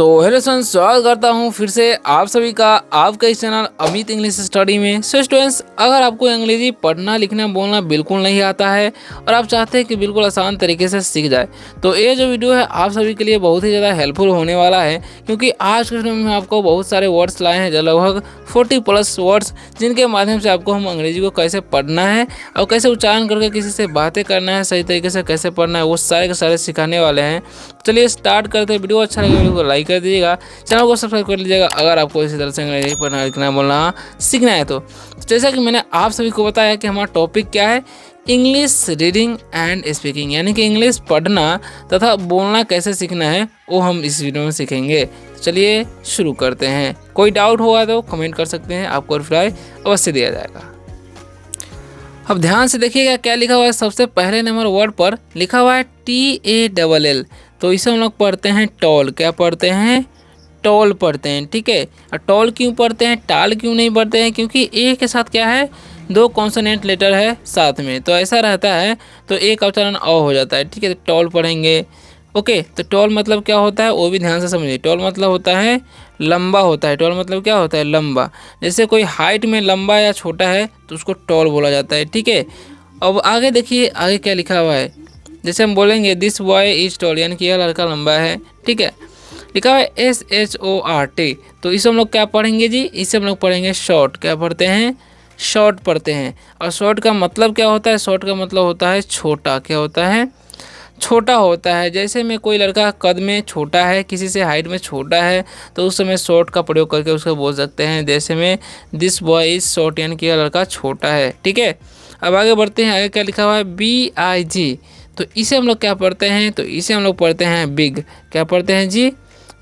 तो hello friends, स्वागत करता हूं फिर से आप सभी का आपका इस चैनल अमित इंग्लिश स्टडी में। सो स्टूडेंट्स, अगर आपको अंग्रेजी पढ़ना लिखना बोलना बिल्कुल नहीं आता है और आप चाहते हैं कि बिल्कुल आसान तरीके से सीख जाए, तो ये जो वीडियो है आप सभी के लिए बहुत ही ज़्यादा हेल्पफुल होने वाला है। क्योंकि आज के वीडियो में आपको बहुत सारे वर्ड्स लाए हैं, जो लगभग 40+ वर्ड्स, जिनके माध्यम से आपको हम अंग्रेजी को कैसे पढ़ना है और कैसे उच्चारण करके किसी से बातें करना है, सही तरीके से कैसे पढ़ना है, वो सारे के सारे सिखाने वाले हैं। चलिए स्टार्ट करते हैं। वीडियो अच्छा लगे वीडियो को लाइक कर दीजिएगा, चैनल को सब्सक्राइब कर लीजिएगा अगर आपको इसी तरह से अंग्रेजी पढ़ना लिखना बोलना सीखना है। तो जैसा कि मैंने आप सभी को बताया कि हमारा टॉपिक क्या है, इंग्लिश रीडिंग एंड स्पीकिंग, यानी कि इंग्लिश पढ़ना तथा बोलना कैसे सीखना है वो हम इस वीडियो में सीखेंगे। चलिए शुरू करते हैं। कोई डाउट होगा तो कमेंट कर सकते हैं, आपको रिप्लाई अवश्य दिया जाएगा। अब ध्यान से देखिएगा क्या लिखा हुआ है। सबसे पहले नंबर वर्ड पर लिखा हुआ है TALL, तो इसे हम लोग पढ़ते हैं टॉल। क्या पढ़ते हैं? टॉल पढ़ते हैं। ठीक है, और टॉल क्यों पढ़ते हैं, टाल क्यों नहीं पढ़ते हैं? क्योंकि ए के साथ क्या है, 2 कॉन्सोनेंट लेटर है साथ में, तो ऐसा रहता है, तो ए का उच्चारण अ हो जाता है। ठीक है, तो टॉल पढ़ेंगे। ओके, तो टॉल मतलब क्या होता है वो भी ध्यान से समझिए। टॉल मतलब होता है लंबा होता है। टॉल मतलब क्या होता है? लंबा। जैसे कोई हाइट में लंबा या छोटा है तो उसको टॉल बोला जाता है। ठीक है, अब आगे देखिए, आगे क्या लिखा हुआ है। जैसे हम बोलेंगे दिस बॉय इज टॉल, यानी कि यह लड़का लंबा है। ठीक है, लिखा हुआ है SHORT, तो इसे हम लोग क्या पढ़ेंगे जी? इसे हम लोग पढ़ेंगे शॉर्ट। क्या पढ़ते हैं? शॉर्ट पढ़ते हैं। और शॉर्ट का मतलब क्या होता है? शॉर्ट का मतलब होता है छोटा। क्या होता है? छोटा होता है। जैसे में कोई लड़का कद में छोटा है, किसी से हाइट में छोटा है, तो उस समय शॉर्ट का प्रयोग करके उसको बोल सकते हैं। जैसे में दिस बॉय इज शॉर्ट, यानी कि यह लड़का छोटा है। ठीक है, अब आगे बढ़ते हैं। आगे क्या लिखा हुआ है? BIG, तो इसे हम लोग क्या पढ़ते हैं? तो इसे हम लोग पढ़ते हैं बिग। क्या पढ़ते हैं जी?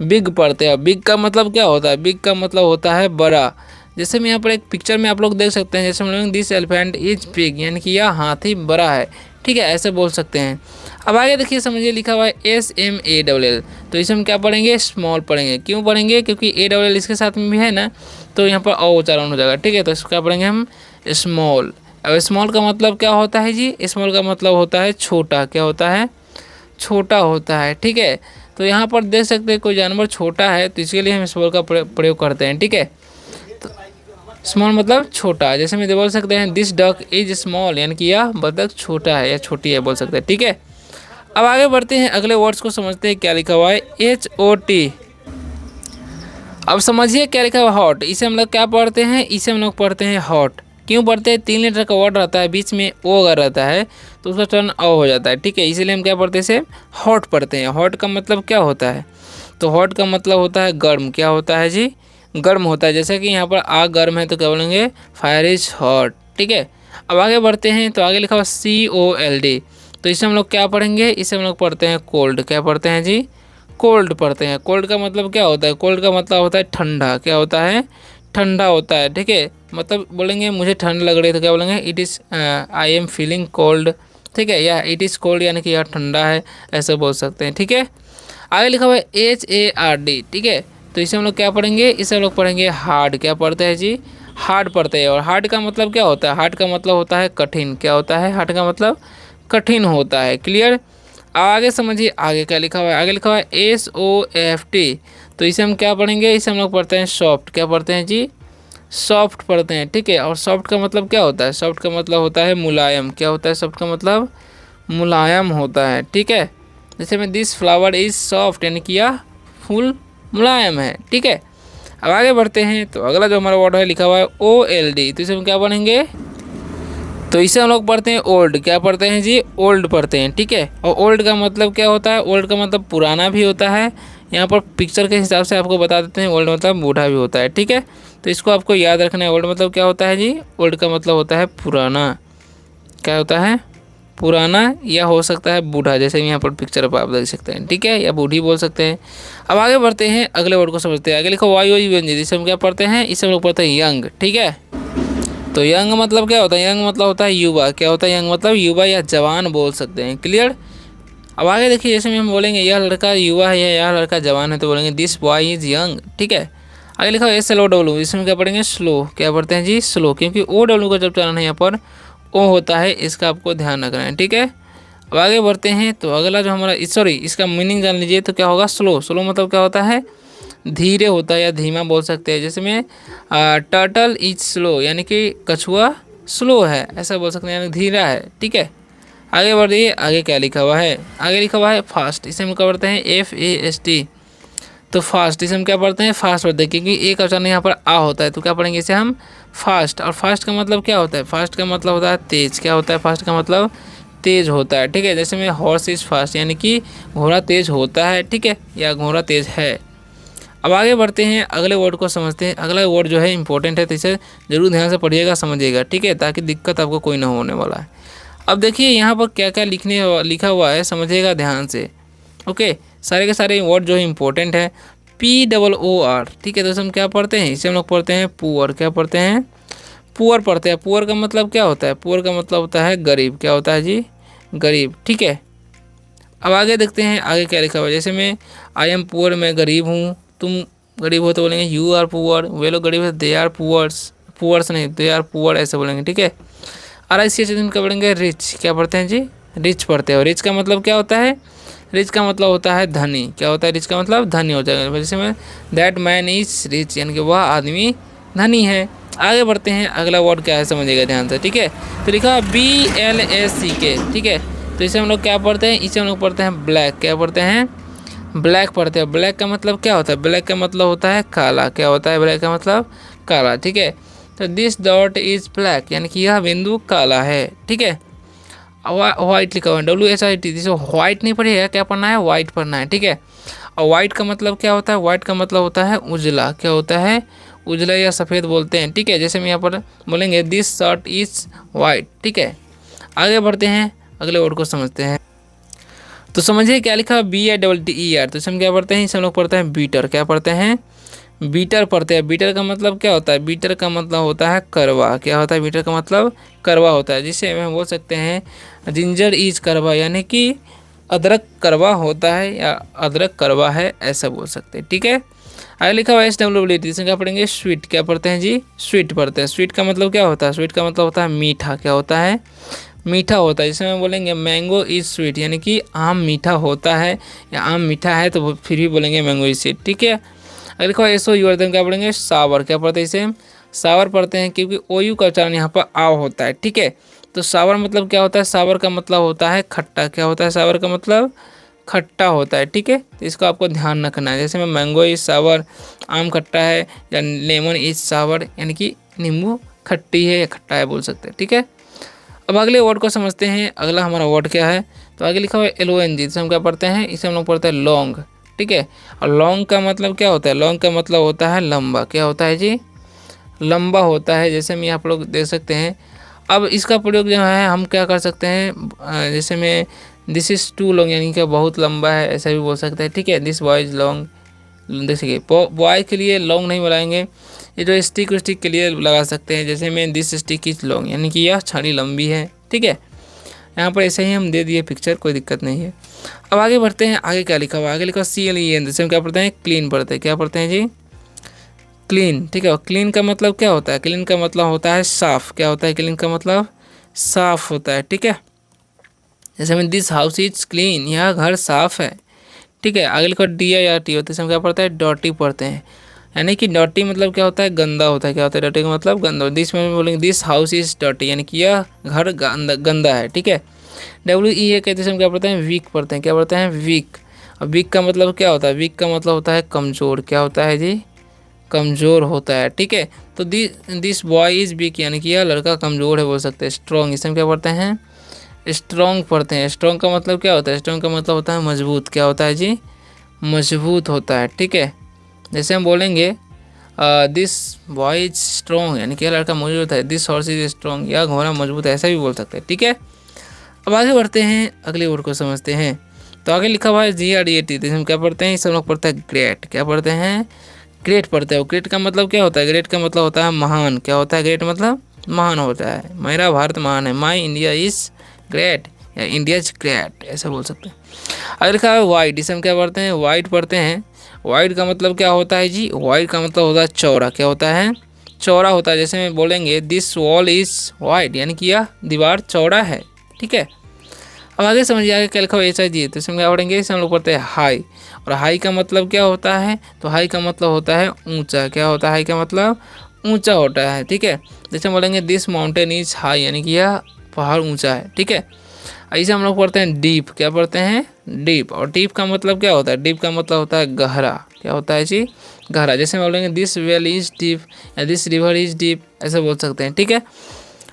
बिग पढ़ते हैं। बिग का मतलब क्या होता है? बिग का मतलब होता है बड़ा। जैसे मैं यहाँ पर एक पिक्चर में आप लोग देख सकते हैं, जैसे हम लोग दिस एलिफेंट इज बिग, यानी कि यह हाथी बड़ा है। ठीक है, ऐसे बोल सकते हैं। अब आगे देखिए, समझिए लिखा हुआ है SMALL, तो इसे हम क्या पढ़ेंगे? स्मॉल पढ़ेंगे। क्यों पढ़ेंगे? क्योंकि ALL इसके साथ में भी है ना, तो यहाँ पर अ उच्चारण हो जाएगा। ठीक है, तो इसको क्या पढ़ेंगे हम? स्मॉल। अब स्मॉल का मतलब क्या होता है जी? स्मॉल का मतलब होता है छोटा। क्या होता है? छोटा होता है। ठीक है, तो यहाँ पर देख सकते हैं कोई जानवर छोटा है, तो इसके लिए हम स्मॉल का प्रयोग करते हैं। ठीक है, तो स्मॉल मतलब छोटा। जैसे मैं बोल सकते हैं दिस डक इज स्मॉल, यानी कि यह बतख छोटा है या छोटी है, बोल सकते हैं। ठीक है, अब आगे बढ़ते हैं, अगले वर्ड्स को समझते हैं। क्या लिखा हुआ है? HOT। अब समझिए क्या लिखा हुआ है? हॉट। इसे हम लोग क्या पढ़ते हैं? इसे हम लोग पढ़ते हैं हॉट। क्यों पढ़ते हैं? 3 लेटर का वर्ड रहता है, बीच में ओ अगर रहता है तो उसका टर्न अ हो जाता है। ठीक है, इसीलिए हम क्या पढ़ते हैं? इसे हॉट पढ़ते हैं। हॉट का मतलब क्या होता है? तो हॉट का मतलब होता है गर्म। क्या होता है जी? गर्म होता है। जैसे कि यहाँ पर आग गर्म है तो क्या बोलेंगे? Fire is hot. ठीक है, अब आगे बढ़ते हैं, तो आगे लिखा हुआ COLD, तो इसे हम लोग क्या पढ़ेंगे? इसे हम लोग पढ़ते हैं कोल्ड। क्या पढ़ते हैं जी? कोल्ड पढ़ते हैं। कोल्ड का मतलब क्या होता है? कोल्ड का मतलब होता है ठंडा। क्या होता है? ठंडा होता है। ठीक है, मतलब बोलेंगे मुझे ठंड लग रही है तो क्या बोलेंगे? It is I am feeling cold. ठीक है, या इट इज़ कोल्ड, यानी कि यह ठंडा है, ऐसे बोल सकते हैं। ठीक है, आगे लिखा हुआ है HARD। ठीक है, तो इसे हम लोग क्या पढ़ेंगे? इसे हम लोग पढ़ेंगे हार्ड। क्या पढ़ते हैं जी? हार्ड पढ़ते हैं। और हार्ड का मतलब क्या होता है? हार्ड का मतलब होता है कठिन। क्या होता है? हार्ड का मतलब कठिन होता है। क्लियर? आगे समझिए, आगे क्या लिखा हुआ है? आगे लिखा हुआ है SOFT, तो इसे हम क्या पढ़ेंगे? इसे हम लोग पढ़ते हैं सॉफ्ट। क्या पढ़ते हैं जी? सॉफ्ट पढ़ते हैं। ठीक है, और सॉफ्ट का मतलब क्या होता है? सॉफ्ट का मतलब होता है मुलायम। क्या होता है? सॉफ्ट का मतलब मुलायम होता है। ठीक है, जैसे में दिस फ्लावर इज सॉफ्ट, यानी कि यह फूल मुलायम है। ठीक है, अब आगे बढ़ते हैं, तो अगला जो हमारा वर्ड है लिखा हुआ है OLD, तो इसे हम क्या पढ़ेंगे? तो इसे हम लोग पढ़ते हैं ओल्ड। क्या पढ़ते हैं जी? ओल्ड पढ़ते हैं। ठीक है, और ओल्ड का मतलब क्या होता है? ओल्ड का मतलब पुराना भी होता है। यहाँ पर पिक्चर के हिसाब से आपको बता देते हैं, ओल्ड मतलब बूढ़ा भी होता है। ठीक है, तो इसको आपको याद रखना है। ओल्ड मतलब क्या होता है जी? ओल्ड का मतलब होता है पुराना। क्या होता है? पुराना, या हो सकता है बूढ़ा, जैसे यहाँ पर पिक्चर पर आप देख सकते हैं। ठीक है, या बूढ़ी बोल सकते हैं। अब आगे बढ़ते हैं, अगले वर्ड को समझते हैं। आगे लिखो YOUNG, जिसे हम क्या पढ़ते हैं? इसे हम लोग पढ़ते हैं यंग। ठीक है, तो यंग मतलब क्या होता है? यंग मतलब होता है युवा। क्या होता है? यंग मतलब युवा या जवान बोल सकते हैं। क्लियर? अब आगे देखिए, जैसे हम बोलेंगे यह लड़का युवा है या यह लड़का जवान है, तो बोलेंगे दिस बॉय इज यंग। ठीक है, आगे लिखा है SLOW, इसमें क्या पढ़ेंगे? स्लो। क्या पढ़ते हैं जी? स्लो, क्योंकि OW का जब चलन है यहाँ पर ओ होता है, इसका आपको ध्यान रखना है। ठीक है, अब आगे बढ़ते हैं, तो अगला जो हमारा इसका मीनिंग जान लीजिए, तो क्या होगा? स्लो। स्लो मतलब क्या होता है? धीरे होता है या धीमा बोल सकते हैं। जैसे में टर्टल इज स्लो, यानी कि कछुआ स्लो है, ऐसा बोल सकते हैं, यानी धीरा है। ठीक है, आगे बढ़िए। आगे क्या लिखा हुआ है? आगे लिखा हुआ है फास्ट। इसे हम क्या पढ़ते हैं? FAST। तो फास्ट इसे हम क्या पढ़ते हैं? फास्ट पढ़ते हैं, क्योंकि एक अक्षर यहाँ पर आ होता है, तो क्या पढ़ेंगे इसे हम? फास्ट। और फास्ट का मतलब क्या होता है? फास्ट का मतलब होता है तेज। क्या होता है? फास्ट का मतलब तेज होता है। ठीक है, जैसे में हॉर्स इज फास्ट, यानी कि घोड़ा तेज होता है। ठीक है, या घोड़ा तेज है। अब आगे बढ़ते हैं, अगले वर्ड को समझते हैं। अगला वर्ड जो है इंपॉर्टेंट है, तो इसे जरूर ध्यान से पढ़िएगा, समझिएगा। ठीक है, ताकि दिक्कत आपको कोई ना होने वाला है। अब देखिए यहाँ पर क्या क्या लिखा हुआ है, समझिएगा ध्यान से। ओके, सारे के सारे वर्ड जो है इंपॉर्टेंट है। POOR। ठीक है, तो हम क्या पढ़ते हैं? इसे हम लोग पढ़ते हैं पुअर। क्या पढ़ते हैं? पुअर पढ़ते हैं। पुअर का मतलब क्या होता है? पुअर का मतलब होता है गरीब। क्या होता है जी? गरीब। ठीक है, अब आगे देखते हैं आगे क्या लिखा हुआ है। जैसे मैं आई एम पुअर, मैं गरीब हूँ। तुम गरीब हो तो बोलेंगे यू आर पुअर। वे लोग गरीब है, दे आर पुअर्स। पुअर्स नहीं, दे आर पुअर, ऐसे बोलेंगे। ठीक है, RICH क्या पढ़ेंगे? रिच। क्या पढ़ते हैं जी? रिच पढ़ते हैं। रिच का मतलब क्या होता है? रिच का मतलब होता है धनी। क्या होता है? रिच का मतलब धनी होता है। जैसे में दैट मैन इज रिच, यानी कि वह आदमी धनी है। आगे बढ़ते हैं, अगला वर्ड क्या है समझिएगा ध्यान से। ठीक है, तो लिखा है BLACK। ठीक है, तो इसे हम लोग क्या पढ़ते हैं? इसे हम लोग पढ़ते हैं ब्लैक। क्या पढ़ते हैं? ब्लैक पढ़ते हैं। ब्लैक का मतलब क्या होता है? ब्लैक का मतलब होता है काला। क्या होता है? ब्लैक का मतलब काला। ठीक है, तो दिस डॉट इज ब्लैक, यानी कि यह बिंदु काला है। ठीक है, व्हाइट लिखा हुआ है, WHIT। जिसे व्हाइट नहीं पढ़िएगा, क्या पढ़ना है? व्हाइट पढ़ना है। ठीक है, और व्हाइट का मतलब क्या होता है? व्हाइट का मतलब होता है उजला। क्या होता है? उजला या सफ़ेद बोलते हैं। ठीक है, जैसे हम यहाँ पर बोलेंगे दिस शर्ट इज वाइट। ठीक है, आगे बढ़ते हैं, अगले वर्ड को समझते हैं। तो समझिए क्या लिखा है? BITTER। तो इसे हम क्या पढ़ते हैं? इसे हम लोग पढ़ते हैं बीटर। क्या पढ़ते हैं? बीटर पढ़ते हैं। बीटर का मतलब क्या होता है? बीटर का मतलब होता है करवा। क्या होता है? बीटर का मतलब करवा होता है, जिसे हम बोल सकते हैं जिंजर इज करवा, यानी कि अदरक करवा होता है या अदरक करवा है, ऐसा बोल सकते हैं। ठीक है, आगे लिखा हुआ SWIT। इसे क्या पढ़ेंगे? स्वीट। क्या पढ़ते हैं जी? स्वीट पढ़ते हैं। स्वीट का मतलब क्या होता है? स्वीट का मतलब होता है मीठा। क्या होता है? मीठा होता है। जिसमें बोलेंगे मैंगो इज स्वीट, यानी कि आम मीठा होता है या आम मीठा है, तो फिर भी बोलेंगे मैंगो इज स्वीट। ठीक है, अगर देखो SOUR, क्या पढ़ेंगे? सावर। क्या पढ़ते हैं? इसे सावर पढ़ते हैं, क्योंकि OU का उच्चारण यहाँ पर आव होता है। ठीक है, तो सावर मतलब क्या होता है? सावर का मतलब होता है खट्टा। क्या होता है? सावर का मतलब खट्टा होता है। ठीक है, तो इसको आपको ध्यान रखना है। जैसे में मैंगो इज सावर, आम खट्टा है, या लेमन इज सावर, यानी कि नींबू खट्टी है या खट्टा है, बोल सकते हैं। ठीक है, अब अगले वर्ड को समझते हैं। अगला हमारा वर्ड क्या है? तो आगे लिखा हुआ है LONG। जिसे हम क्या पढ़ते हैं? इसे हम लोग पढ़ते हैं लॉन्ग। ठीक है, और लॉन्ग का मतलब क्या होता है? लॉन्ग का मतलब होता है लंबा। क्या होता है जी? लंबा होता है। जैसे में आप लोग देख सकते हैं। अब इसका प्रयोग जो है हम क्या कर सकते हैं? जैसे में दिस इज़ टू लॉन्ग, यानी कि बहुत लंबा है, ऐसा भी बोल सकते हैं। ठीक है, दिस बॉय इज लॉन्ग। देखिए बॉय के लिए लॉन्ग नहीं बुलाएंगे, ये जो स्टिक के लिए लगा सकते हैं। जैसे में दिस स्टिक इज लॉन्ग, यानी कि यह छड़ी लंबी है। ठीक है, यहाँ पर ऐसे ही हम दे दिए पिक्चर, कोई दिक्कत नहीं है। अब आगे बढ़ते हैं, आगे क्या लिखा हुआ है? आगे लिखा CLEN। जैसे हम क्या पढ़ते हैं? क्लीन पढ़ते हैं। क्या पढ़ते हैं जी? क्लीन। ठीक है, क्लीन का मतलब क्या होता है? क्लीन का मतलब होता है साफ। क्या होता है? क्लीन का मतलब साफ होता है। ठीक है, जैसे में दिस हाउस इज क्लीन, यह घर साफ है। ठीक है, आगे लिखा DIRT होता है। हम क्या पढ़ते हैं? डॉटी पढ़ते हैं, यानी कि डॉटी मतलब क्या होता है? गंदा होता है। क्या होता है? डॉटी का मतलब गंदा। दिस में बोलेंगे दिस हाउस इज डॉटी, यानी कि यह घर गंदा है। ठीक है, WEA कहते हैं। हम क्या पढ़ते हैं? वीक पढ़ते हैं। क्या पढ़ते हैं? वीक। और वीक का मतलब क्या होता है? वीक का मतलब होता है कमज़ोर। क्या होता है जी? कमज़ोर होता है। ठीक है, तो दिस बॉय इज़ वीक, यानी कि यह लड़का कमज़ोर है, बोल सकते हैं। स्ट्रॉन्ग, इसे हम क्या पढ़ते हैं? स्ट्रॉन्ग पढ़ते हैं। स्ट्रॉन्ग का मतलब क्या होता है? स्ट्रॉन्ग का मतलब होता है मजबूत। क्या होता है जी? मजबूत होता है। ठीक है, जैसे हम बोलेंगे दिस बॉय इज स्ट्रॉन्ग, यानी कि यह लड़का मजबूत है। दिस हॉर्स इज स्ट्रॉन्ग, यह घोड़ा मजबूत है, ऐसा भी बोल सकते हैं। ठीक है, अब आगे बढ़ते हैं, अगले वर्ड को समझते हैं। तो आगे लिखा हुआ है GREAT। तो हम क्या पढ़ते हैं? सब लोग पढ़ते हैं ग्रेट। क्या पढ़ते हैं? ग्रेट पढ़ते हो। ग्रेट का मतलब क्या होता है? ग्रेट का मतलब होता है महान। क्या होता है? ग्रेट मतलब महान होता है। मेरा भारत महान है, माई इंडिया इज ग्रेट, या इंडिया इज ग्रेट, ऐसा बोल सकते हैं। अगर लिखा है वाइड, इसे हम क्या पढ़ते हैं? वाइड पढ़ते हैं। वाइड का मतलब क्या होता है जी? वाइड का मतलब होता है चौड़ा। क्या होता है? चौड़ा होता है। जैसे में बोलेंगे दिस वॉल इज वाइड, यानी कि यह दीवार चौड़ा है। ठीक है, अब आगे समझिए, आगे क्या लिखा हुआ HIG। तो इसमें क्या पढ़ेंगे? इसे हम लोग पढ़ते हैं हाई। और हाई का मतलब क्या होता है, तो हाई का मतलब होता है ऊंचा। क्या होता है हाई का मतलब, ऊंचा होता है। ठीक है, जैसे बोलेंगे दिस माउंटेन इज हाई, यानी कि यह पहाड़ ऊंचा है। ठीक है, ऐसे हम लोग पढ़ते हैं डीप। क्या पढ़ते हैं, डीप। और डीप का मतलब क्या होता है, डीप का मतलब होता है गहरा। क्या होता है जी, गहरा। जैसे बोलेंगे दिस वेल इज डीप या दिस रिवर इज डीप, ऐसा बोल सकते हैं। ठीक है,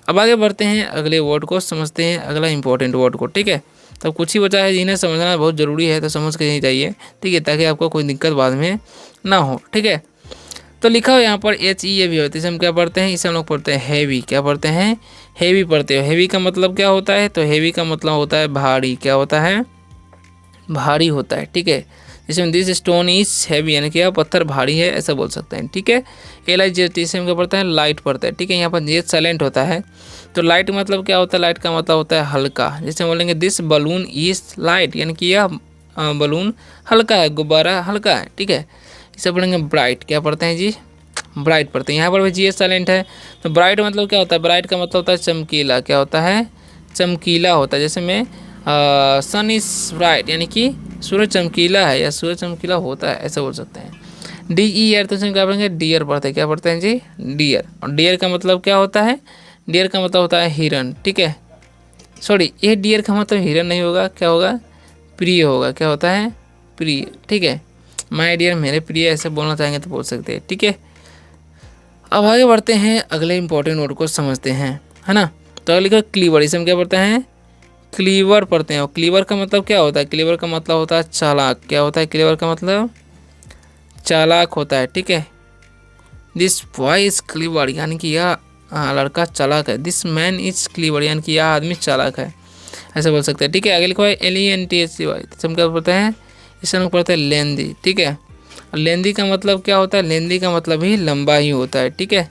अब आगे बढ़ते हैं, अगले वर्ड को समझते हैं, अगला इंपॉर्टेंट वर्ड को। ठीक है, तो कुछ ही बचा है जिन्हें समझना बहुत ज़रूरी है, तो समझ के ही जाइए। ठीक है, ताकि आपको कोई दिक्कत बाद में ना हो। ठीक है, तो लिखा हो यहाँ पर HE भी होती है, इसे हम क्या पढ़ते हैं, इसे हम लोग पढ़ते हैं हैवी। क्या पढ़ते हैं, हैवी पढ़ते हो। हैवी का मतलब क्या होता है, तो हैवी का मतलब होता है भारी। क्या होता है, भारी होता है। ठीक है, जैसे दिस स्टोन इज हैवी, यानी कि यह पत्थर भारी है, ऐसा बोल सकते हैं। ठीक है, LIGHT से हम क्या पढ़ते हैं, लाइट पढ़ते हैं। ठीक है, यहाँ पर जेट साइलेंट होता है, तो लाइट मतलब क्या होता है, लाइट का मतलब होता है हल्का। जैसे बोलेंगे दिस बलून इज लाइट, यानी कि यह बलून हल्का है, गुब्बारा हल्का है। ठीक है, इसे पढ़ेंगे ब्राइट। क्या पढ़ते हैं जी, ब्राइट पढ़ते हैं। यहाँ पर भी GH साइलेंट है, तो ब्राइट मतलब क्या होता है, ब्राइट का मतलब होता है चमकीला। क्या होता है, चमकीला होता है। जैसे में सन इज ब्राइट, यानी कि सूरज चमकीला है या सूरज चमकीला होता है, ऐसा बोल सकते हैं। DER तो क्या पढ़ेंगे, डियर पढ़ते हैं। क्या पढ़ते हैं जी, डियर। और डियर का मतलब क्या होता है, डियर का मतलब होता है हिरन। ठीक है, सॉरी, ये डियर का मतलब हिरन नहीं होगा, क्या होगा, प्रिय होगा। क्या होता है, प्रिय। ठीक है, माय डियर, मेरे प्रिय, ऐसे बोलना चाहेंगे तो बोल सकते हैं। ठीक है, अब आगे बढ़ते हैं, अगले इंपॉर्टेंट वर्ड को समझते हैं, है ना। तो अगले का क्लीवर, इसे हम क्या पढ़ते हैं, क्लीवर पढ़ते हैं। और क्लीवर का मतलब क्या होता है, क्लीवर का मतलब होता है चालाक। क्या होता है, क्लीवर का मतलब चालाक होता है। ठीक है, दिस बॉय इज क्लीवर, यानी कि यह लड़का चालाक है। दिस मैन इज क्लीवर, यानी कि यह आदमी चालाक है, ऐसे बोल सकते हैं। ठीक है, आगे लिखा है LENTHY, इसे हम क्या पढ़ते हैं, इसे हम पढ़ते हैं लेंदी। ठीक है, लेंदी का मतलब क्या होता है, लेंदी का मतलब ही लंबा ही होता है। ठीक है,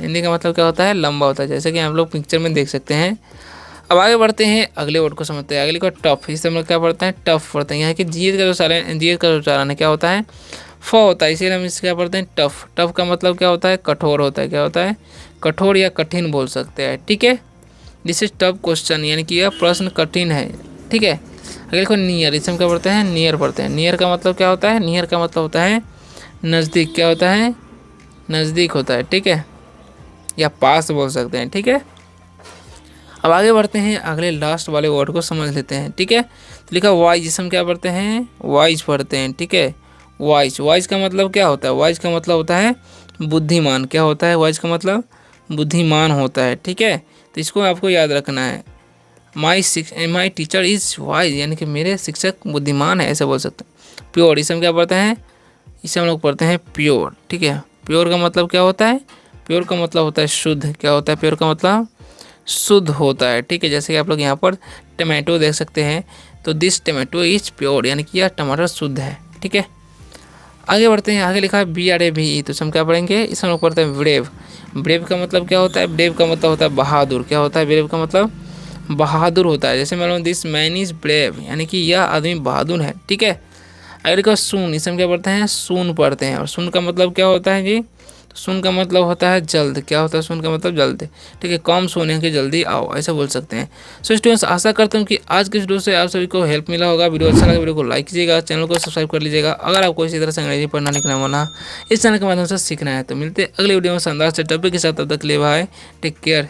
लेंदी का मतलब क्या होता है, लंबा होता है, जैसे कि आप लोग पिक्चर में देख सकते हैं। अब आगे बढ़ते हैं, अगले वर्ड को समझते हैं। अगले को टफ, इसे हम लोग क्या पढ़ते हैं, टफ पढ़ते हैं। यहाँ की जीएस का जो साइलेंट, जीएस का जो उच्चारण है क्या होता है, फ होता है, इसीलिए हम इसे क्या पढ़ते हैं, टफ। टफ का मतलब क्या होता है, कठोर होता है। क्या होता है, कठोर या कठिन बोल सकते हैं। ठीक है, दिस इज टफ क्वेश्चन, यानी कि यह प्रश्न कठिन है। ठीक है, अगले को नियर, इसे हम क्या पढ़ते हैं, नियर पढ़ते हैं। नियर का मतलब क्या होता है, नियर का मतलब होता है नज़दीक। क्या होता है, नज़दीक होता है। ठीक है, या पास बोल सकते हैं। ठीक है, अब आगे बढ़ते हैं, अगले लास्ट वाले वर्ड को समझ लेते हैं। ठीक है, तो लिखा वाइज, जिसे हम क्या पढ़ते हैं, वाइज पढ़ते हैं। ठीक है, वाइज, वाइज का मतलब क्या होता है, वाइज का मतलब होता है बुद्धिमान। क्या होता है, वाइज का मतलब बुद्धिमान होता है। ठीक है, तो इसको आपको याद रखना है। माई टीचर इज़ वाइज, यानी कि मेरे शिक्षक बुद्धिमान है, ऐसे बोल सकते हैं। प्योर, इसे हम क्या पढ़ते हैं, इसे हम लोग पढ़ते हैं प्योर। ठीक है, प्योर का मतलब क्या होता है, प्योर का मतलब होता है शुद्ध। क्या होता है, प्योर का मतलब शुद्ध होता है। ठीक है, जैसे कि आप लोग यहाँ पर टमाटो देख सकते हैं, तो दिस टमाटो इज प्योर, यानी कि यह टमाटर शुद्ध है। ठीक है, आगे बढ़ते हैं, आगे लिखा है BRAVE, तो हम क्या पढ़ेंगे, इसे हम लोग पढ़ते हैं ब्रेव। ब्रेव का मतलब क्या होता है, ब्रेव का मतलब होता है बहादुर। क्या होता है, ब्रेव का मतलब बहादुर होता है। जैसे मान दिस मैन इज ब्रेव, यानी कि यह आदमी बहादुर है। ठीक है, अगर लिखा सून, इसे हम क्या पढ़ते हैं, सून पढ़ते हैं। और सून का मतलब क्या होता है जी, तो सून का मतलब होता है जल्द। क्या होता है, सून का मतलब जल्द। ठीक है, कम सोने के जल्दी आओ, ऐसा बोल सकते हैं। सो स्टूडेंट्स, आशा करता हूँ कि आज के वीडियो से आप सभी को हेल्प मिला होगा। वीडियो अच्छा लगा, वीडियो को लाइक कीजिएगा, चैनल को सब्सक्राइब कर लीजिएगा। अगर आपको इसी तरह से अंग्रेजी पढ़ना लिखना होना इस चैनल के माध्यम से सीखना है, तो मिलते हैं अगले वीडियो में शानदार से टॉपिक के साथ। तब तक के लिए बाय, टेक केयर।